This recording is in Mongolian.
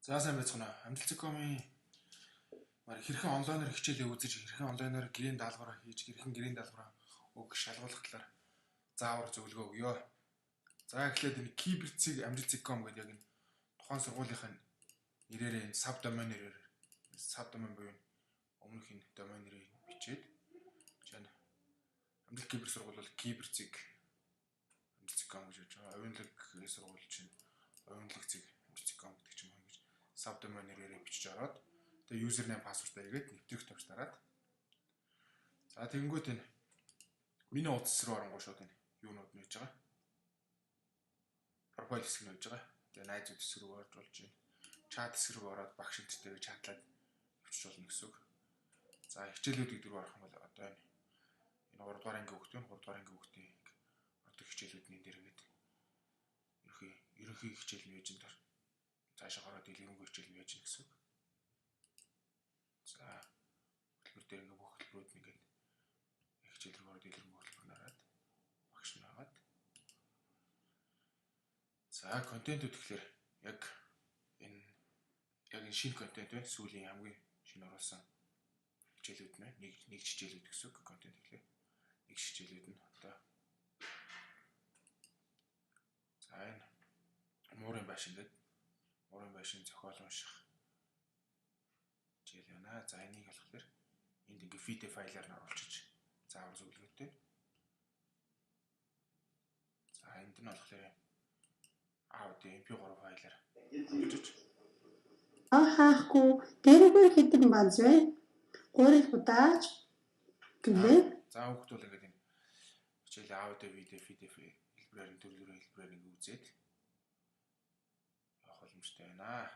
За сайн байцгаана. Амжилтцгкомын хэрхэн онлайнаар хичээлээ үзэж, хэрхэн онлайнаар гэрийн даалгавраа хийж, хэрхэн гэрийн даалгавраа өгөх шалгуулах талаар заавар зөвлөгөө өгье. За эхлээд энэ киберцэг амжилтцгком гэдэг яг энэ тухайн сургуулийнхаа нэрээр энэ сабдомен нэрээр сабдомен буюу өмнөх энэ домен нэрийг бичээд жишээ нь амжилт кибер сургууль бол киберцэг амжилтцгком гэж хэлж байгаа. Оюунлаг сургууль чинь оюунлаг цэг амжилтцгком гэдэг ч юм уу гэж сабдомен нэрээр бичиж ороод тэгээ юзернейм пассвордаа игээд нэвтрэх тавьж дараад за тэгэнгүүт энэ миний утас руу оронгоо шууд энэ юунууд нь хийж байгаа. Профайл хэсэг нь хийж байгаа. Тэгээ найзууд хэсэг рүү орж болж байна. Чат хэсэг рүү ороод багш энтертэйгээ чатлаад явчих болно гэсэн үг. За хичээлүүдийг дөрөв орох юм бол одоо энэ 3 дугаар анги хүүхдийн 3 дугаар анги хүүхдийн ордог хичээлүүдний дээр ингээд ерөнхий хичээл нь байж энэ цаашаа гараад дэлгэрэнгүй хичээл нь байж гэсэн үг. За хөтөлбөр дээр ингээд бүх хөтөлбөрүүд нь ингээд хичээл рүү ороод дэлгэрэнгүй хөтөлбөр нараад багш нь хагаад. За контентууд гэхэлэр яг энэ шинэ контент байна. Сүүлийн хамгийн шинэ оруулсан хичээлүүд нэ нэг хичээлүүд гэсэн үг контент гэхэлэр нэг хичээлүүд нь одоо за энэ муурын байшин гэдэг муурын байшин зохиол унших хичээл байна. За энийг болохоор энд ингээ фид файлаар нь оруулчих заавар зөвлөгөөтэй. За энд нь болохоор аудио MP3 файлаар оруулчих. Хаахгүй дээрээ хэдэн банз вэ? 3 удаач гэлээ. За хүүхд бол ингээд энэ хичээлийн аудио видео PDF хэлбэрээр төрлөөр хэлбэрээр ингээд үзээд явах боломжтой байна.